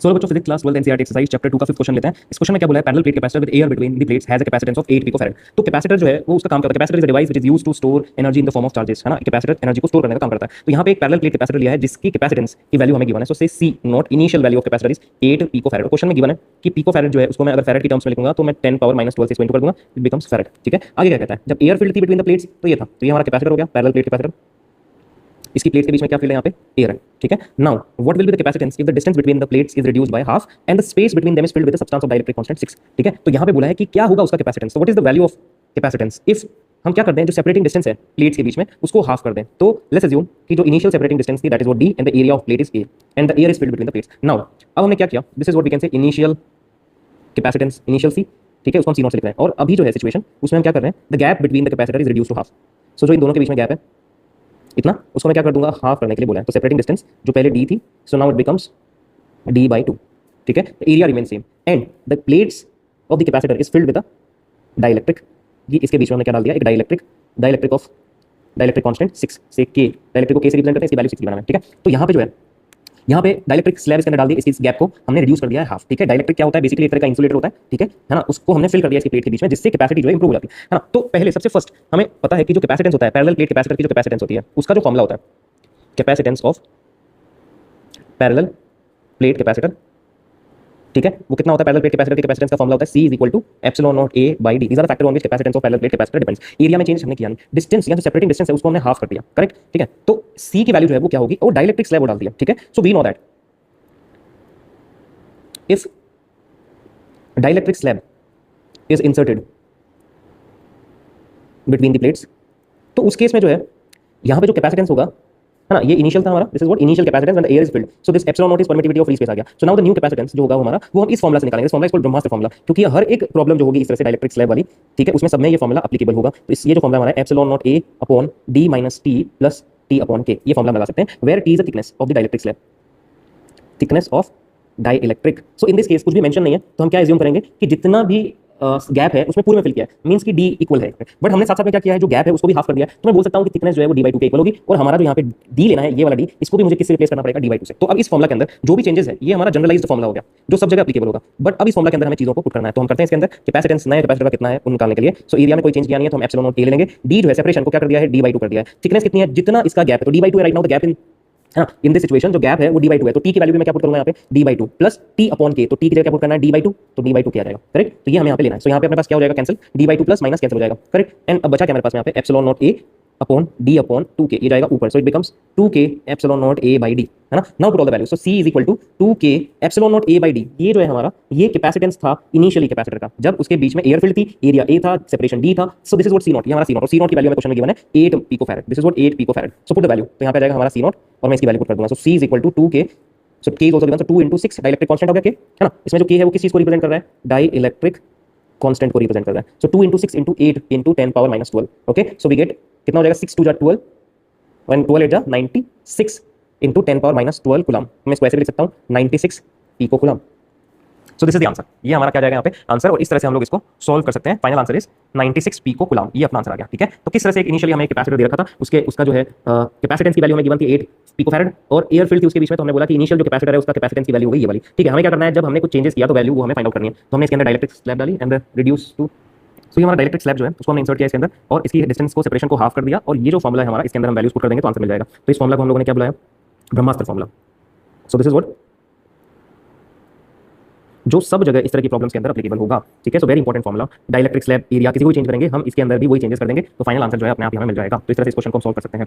Solo बच्चों physics class 12 NCERT exercise chapter 2 का 5th question लेते हैं। इस क्वेश्चन में क्या बोला है, parallel plate capacitor with air between the plates has a capacitance of 8 picofarad. तो कैपेसिटर जो है वो उसका काम करता है, capacitor is a device which is used to store energy in the form of charges, है ना। कैपेसिटर एनर्जी को स्टोर करने का काम करता है। तो यहाँ पे एक पैरेलल प्लेट कैपेसिटर लिया है जिसकी कैपेसिटेंस की वैल्यू हमें गिवन है। So say C naught initial value of capacitor is 8 picofarad. Question में गिवन है कि पिकोफैरड जो है उसको मैं अगर फैरड की टर्म्स में लिखूंगा तो मैं 10 पावर -12 से इसको इनटू कर दूंगा, इट बिकम्स फैरड। ठीक है, आगे क्या कहता है, जब एयर फील्ड थी बिटवीन द प्लेट्स तो ये था, तो ये हमारा कैपेसिटर हो गया, पैरेलल प्लेट कैपेसिटर। इसकी प्लेट के बीच में क्या फील्ड है, यहाँ पे एयर है। ठीक है, now what will be the capacitance if the distance between the plates is reduced by half and the space between them is filled with the substance of dielectric constant 6। ठीक है, तो यहाँ पे बोला है कि क्या होगा उसका कैपेसिटेंस। तो what is the value of capacitance if हम क्या करते हैं, जो सेपरेटिंग डिस्टेंस है प्लेट्स के बीच में उसको हाफ कर दें। तो लेट्स अज्यूम कि जो इनिशियल सेपरेटिंग डिस्टेंस थी that is what D and the area of plate is A and the air is filled between the plates. Now अब हमने क्या किया, this is what we can say initial capacitance, initial C. ठीक है, उसको हम सी not से लिख रहे हैं। और अभी जो है सिचुएशन उसमें हम क्या कर रहे हैं, the gap between the capacitor is reduced to half. So जो इन दोनों के बीच में गैप है इतना, उसको मैं क्या कर दूंगा, हाफ करने के लिए बोला है। तो सेपरेटिंग डिस्टेंस जो पहले डी थी, so now it becomes d/2। ठीक है, area remain same and the plates of the capacitor is filled with a dielectric. ये इसके बीच में हमने क्या डाल दिया, एक डाइलेक्ट्रिक ऑफ डाइलेक्ट्रिक कांस्टेंट 6 से k। डाइलेक्ट्रिक को k से रिप्रेजेंट करते हैं, इसकी वैल्यू 6 की बनाना है। ठीक है, तो यहाँ पे जो है, यहाँ पे डाइलेक्ट्रिक स्लैब इसके अंदर डाल दिया, इस गैप को हमने रिड्यूस कर दिया है हाफ। ठीक है, डाइलेक्ट्रिक क्या होता है, बेसिकली एक तरह का इंसुलेटर होता है। ठीक है ना, उसको हमने फिल कर दिया इसकी प्लेट के बीच में, जिससे कैपेसिटी जो है इंप्रूव हो जाती है ना। तो पहले सबसे फर्स्ट हमें पता है कि जो कैपेसिटेंस होता है पैरेलल प्लेट कैपेसिटर की, जो कैपेसिटेंस होती है उसका जो फॉर्मूला होता है capacitance of parallel plate capacitor. ठीक है, वो कितना होता है, पैरेलल प्लेट कैपेसिटर की कैपेसिटेंस का फॉर्मूला होता है C = ε0a/d। These are the factor on which capacitance of parallel plate capacitor depends. Area में चेंज हमने किया नहीं, डिस्टेंस या जो सेपरेटिंग डिस्टेंस है उसको हमने हाफ कर दिया। करेक्ट, ठीक है, तो C की वैल्यू जो है वो क्या होगी, और डाइलेक्ट्रिक स्लैब वो डाल दिया। ठीक है, so we know that if dielectric slab is inserted between the plates, तो उस केस में जो है यहाँ पे जो कैपेसिटेंस होगा, है ना, ये इनिशियल था हमारा, this is what initial capacitance when the air is filled. So this epsilon naught is permittivity of free space आ गया। So now the new capacitance जो होगा वो हमारा, वो हम इस फॉर्मूला से निकालेंगे। इस formula is called Brahmastra formula, क्योंकि हर एक प्रॉब्लम जो होगी इस तरह से डाइलेक्ट्रिक स्लैब वाली, ठीक है, उसमें सब में ये फॉर्मूला एप्लीकेबल होगा। तो इस ये जो फॉर्मूला हमारा ε0a/d - t + t/k, ये फॉर्मूला लगा सकते हैं, where t is the thickness of the dielectric slab, thickness of dielectric. So in this case कुछ भी मेंशन नहीं है, तो हम क्या एज्यूम करेंगे कि जितना भी गैप है उसमें पूरे में फिल किया है, मींस कि d इक्वल है। बट हमने साथ साथ में क्या किया है, जो गैप है उसको भी हाफ कर दिया है। तो मैं बोल सकता हूं कि थिकनेस जो है वो d/2 के इक्वल होगी, और हमारा जो यहाँ पे d लेना है, ये वाला d, इसको भी मुझे किससे रिप्लेस करना पड़ेगा, d/2 से। तो अब इस फॉर्मूला के अंदर जो भी चेंजेस है, ये हमारा जनरलाइज्ड फॉर्मूला हो गया जो सब जगह एप्लीकेबल होगा। बट अब इस फॉर्मूला के अंदर हमें चीजों को पुट करना है, तो हम करते हैं इसके अंदर कैपेसिटेंस नया कैपेसिटर का कितना है उन निकालने के लिए। सो एरिया में कोई चेंज किया नहीं है, तो हम ε0a ले लेंगे। d जो है सेपरेशन को क्या कर दिया है, d/2 कर दिया है। थिकनेस कितनी है, जितना इसका गैप है, तो d/2 है right now the gap in, है ना, इन दिस सिचुएशन जो गैप है वो d/2 है। तो t की वैल्यू भी मैं क्या पुट करूंगा यहाँ पे, d/2 + t/k। तो t की जगह क्या पुट करना है, d/2, तो d/2 क्या आ जाएगा। करेक्ट, तो ये हमें यहाँ पे लेना है। सो यहाँ पे अपने पास क्या हो जाएगा, कैंसिल, d/2 + माइनस कैंसिल हो जाएगा। करेक्ट, एंड अब बचा क्या मेरे पास यहाँ पे, ε0a/d/2k, ये जाएगा ऊपर। So it becomes 2k ε0a/d, है ना। Now put all the value, so c = 2k ε0a/d। ये जो है हमारा, ये कैपेसिटेंस था इनिशियली कैपेसिटर का, जब उसके बीच में एयर फील्ड थी, एरिया a था, सेपरेशन d था। सो दिस इज व्हाट c0, ये हमारा c0, और c0 की वैल्यू में क्वेश्चन में गिवन है 8 picofarad. This is what 8 picofarad. So put the value, तो यहाँ पे आ जाएगा हमारा c0 और मैं इसकी वैल्यू पुट कर दूंगा। सो c = 2k, so k is also given, so 2 × 6 dielectric constant हो गया k, है ना। इसमें जो k है वो किस चीज को रिप्रेजेंट कर रहा है, डाइलेक्ट्रिक कांस्टेंट को रिप्रेजेंट कर रहा है। So 2 × 6 × 8 × 10 power -12। Okay, so we get कितना हो जाएगा, 6 2 12 और 12 8 जा 96 × 10 पावर -12 कूलम। मैं इसको ऐसे भी लिख सकता हूँ 96 pico coulomb. So this is the answer, ये हमारा क्या जाएगा यहाँ पे आंसर, और इस तरह से हम लोग इसको सॉल्व कर सकते हैं। Final answer is 96 pico coulomb, ये अपना आंसर आ गया। ठीक है, तो किस तरह से इनिशियली हमें कैपेसिटर दे रखा था, उसका जो है कैपेसिटेंस की वैल्यू हमें गिवन थी 8 पिकोफैरड, और एयर फील्ड थी उसके बीच में, तो हमने बोला कि इनिशियल जो कैपेसिटर है उसका कैपेसिटेंस की वैल्यू होगी ये वाली। ठीक है, हमें क्या करना है, जब हमने कुछ चेंजेस किया तो वैल्यू वो हमें फाइंड आउट करनी है। तो हमने इसके अंदर डाइलेक्ट्रिक स्लैब डाली एंड रिड्यूस टू, सो ये हमारा डाइलेक्ट्रिक स्लैब जो है उसको हमने इंसर्ट किया इसके अंदर, और इसकी डिस्टेंस को, सेपरेशन को हाफ कर दिया, और ये जो फॉर्मूला है हमारा, इसके अंदर हम वैल्यूज पुट कर देंगे तो आंसर मिल जाएगा। तो इस फॉर्मूला को हम लोगों ने क्या बुलाया, Brahmastra formula. So this is what, जो सब जगह इस तरह की प्रॉब्लम्स के अंदर एप्लीकेबल होगा। ठीक है, so very important formula, dielectric slab area किसी को भी चेंज करेंगे हम, इसके अंदर भी वही चेंजेस कर देंगे, तो फाइनल आंसर जो है अपने आप ही हमें मिल जाएगा। तो इस तरह से इस क्वेश्चन को हम सॉल्व कर सकते हैं।